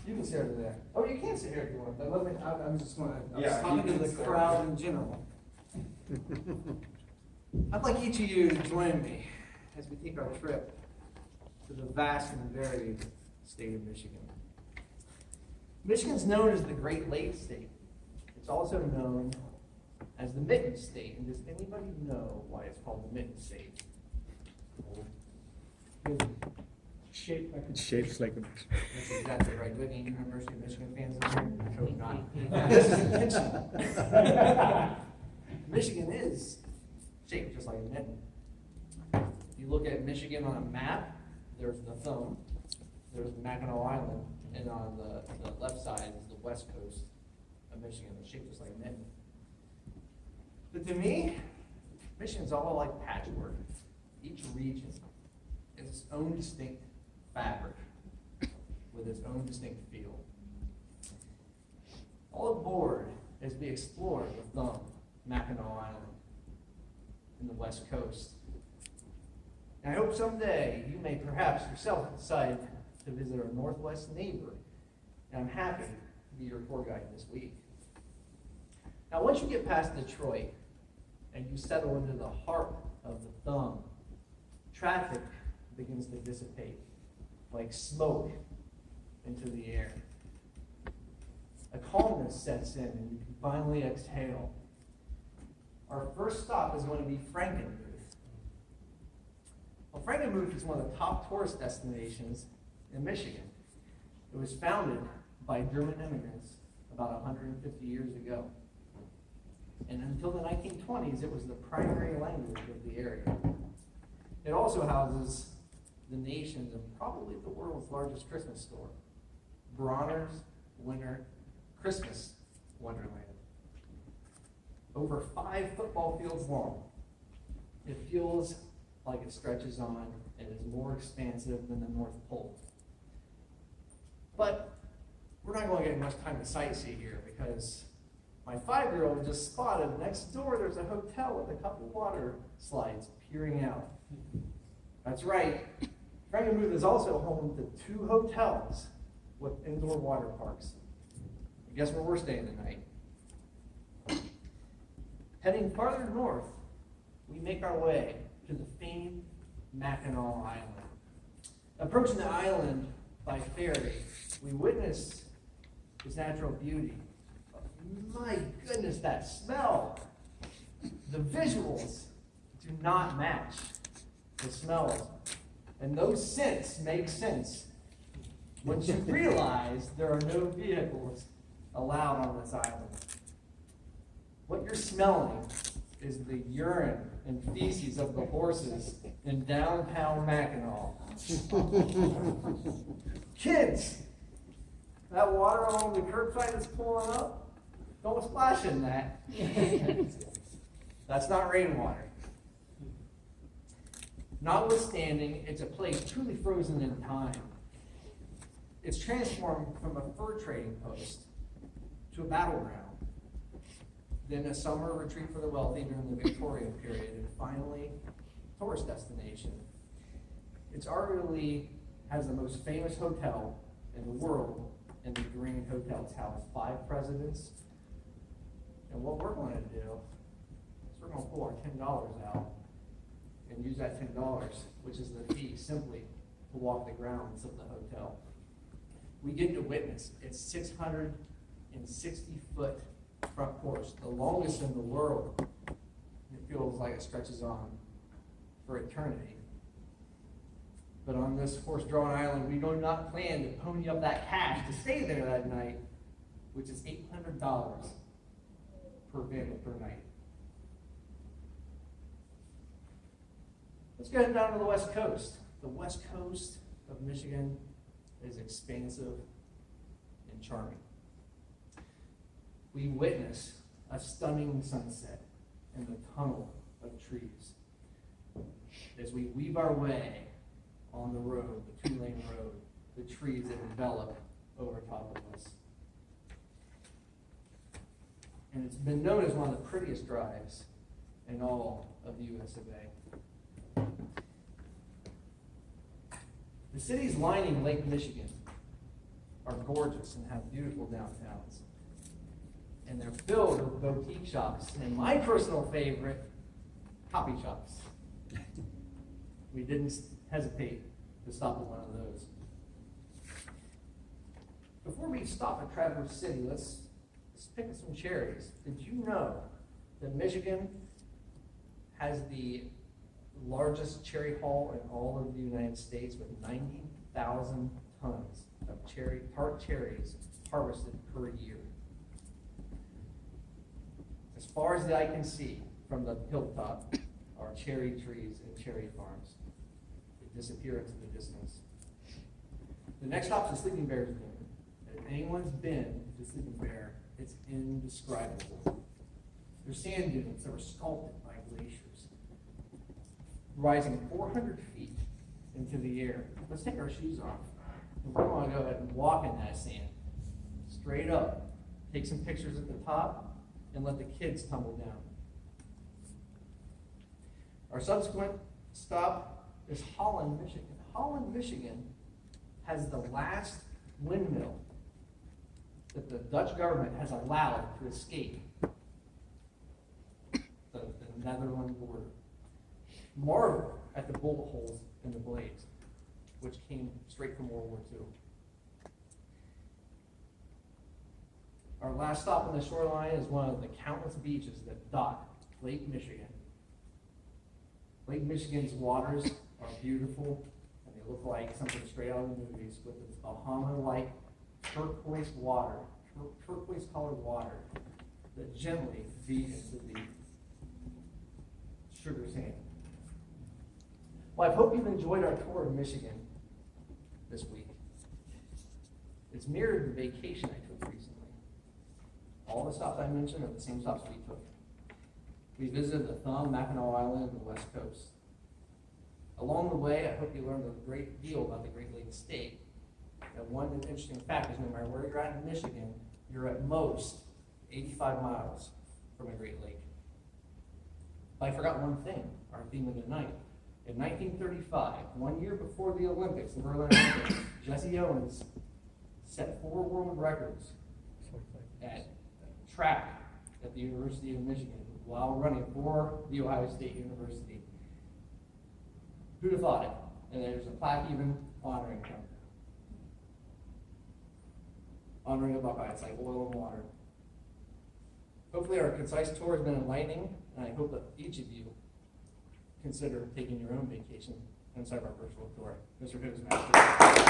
You can sit over there. Oh, you can sit here if you want, but let me, I'm just gonna, I was Yeah, talking you to can the sit. crowd in general. I'd like each of you to join me as we take our trip to the vast and varied state of Michigan. Michigan's known as the Great Lakes State. It's also known as the Mitten State. And does anybody know why it's called the Mitten State? Shaped like a. Shapes like a. That's exactly right. Do we have any University of Michigan fans in here? I hope not. This is intentional. Michigan is shaped just like a mitten. If you look at Michigan on a map, there's the thumb, there's Mackinac Island, and on the left side is the west coast of Michigan. It's shaped just like a mitten. But to me, Michigan's all like patchwork. Each region is its own distinct fabric with its own distinct feel. All aboard as we explore the thumb, Mackinac Island, and the west coast. And I hope someday you may perhaps yourself decide to visit our northwest neighbor, and I'm happy to be your tour guide this week. Now, once you get past Detroit and you settle into the heart of the thumb, traffic begins to dissipate like smoke into the air. A calmness sets in and you can finally exhale. Our first stop is going to be Frankenmuth. Well, Frankenmuth is one of the top tourist destinations in Michigan. It was founded by German immigrants about 150 years ago. And until the 1920s, it was the primary language of the area. It also houses the nation's and probably the world's largest Christmas store, Bronner's Winter Christmas Wonderland. Over 5 football fields long, it feels like it stretches on and is more expansive than the North Pole. But we're not going to get much time to sightsee here because my 5-year-old just spotted next door there's a hotel with a couple water slides peering out. That's right. Frankenmuth is also home to 2 hotels with indoor water parks. And guess where we're staying tonight? Heading farther north, we make our way to the famed Mackinac Island. Approaching the island by ferry, we witness its natural beauty. My goodness, that smell! The visuals do not match the smells. And those scents make sense once you realize there are no vehicles allowed on this island. What you're smelling is the urine and feces of the horses in downtown Mackinac. Kids, that water along the curbside that's pulling up, don't splash in that. That's not rainwater. Notwithstanding, it's a place truly frozen in time. It's transformed from a fur trading post to a battleground, then a summer retreat for the wealthy during the Victorian period, and finally, a tourist destination. It's arguably has the most famous hotel in the world, and the Green Hotel's housed 5 presidents. And what we're going to do is we're going to pull our $10 out and use that $10, which is the fee, simply to walk the grounds of the hotel. We get to witness its 660-foot front porch, the longest in the world. It feels like it stretches on for eternity. But on this horse-drawn island, we do not plan to pony up that cash to stay there that night, which is $800 per family per night. Let's go down to the West Coast. The West Coast of Michigan is expansive and charming. We witness a stunning sunset in the tunnel of trees as we weave our way on the road, the 2-lane road, the trees that envelop over top of us. And it's been known as one of the prettiest drives in all of the US of A. The cities lining Lake Michigan are are gorgeous and have beautiful downtowns. And they're filled with boutique shops, and my personal favorite, coffee shops. We didn't hesitate to stop at one of those. Before we stop at Traverse City, let's pick some cherries. Did you know that Michigan has the largest cherry haul in all of the United States, with 90,000 tons of tart cherries harvested per year? As far as the eye can see from the hilltop are cherry trees and cherry farms. They disappear into the distance. The next stop is the Sleeping Bear's Dune. If anyone's been to Sleeping Bear, it's indescribable. They're sand dunes that were sculpted by glaciers, rising 400 feet into the air. Let's take our shoes off. And we're going to go ahead and walk in that sand, straight up. Take some pictures at the top, and let the kids tumble down. Our subsequent stop is Holland, Michigan. Holland, Michigan has the last windmill that the Dutch government has allowed to escape the Netherlands border. Marvel at the bullet holes in the blades, which came straight from World War II. Our last stop on the shoreline is one of the countless beaches that dot Lake Michigan. Lake Michigan's waters are beautiful, and they look like something straight out of the movies, with its Bahama-like turquoise water, turquoise-colored water that gently beat into the sugar sand. Well, I hope you've enjoyed our tour of Michigan this week. It's mirrored the vacation I took recently. All the stops I mentioned are the same stops we took. We visited the Thumb, Mackinac Island, and the West Coast. Along the way, I hope you learned a great deal about the Great Lakes State. And one interesting fact is no matter where you're at in Michigan, you're at most 85 miles from a Great Lake. But I forgot one thing, our theme of the night. In 1935, 1 year before the Olympics, the Berlin Olympics, Jesse Owens set 4 world records at track at the University of Michigan while running for the Ohio State University. Who'd have thought it? And there's a plaque even honoring him. Honoring a Buckeye. It's like oil and water. Hopefully our concise tour has been enlightening, and I hope that each of you consider taking your own vacation inside of our virtual tour. Mr. Toastmaster.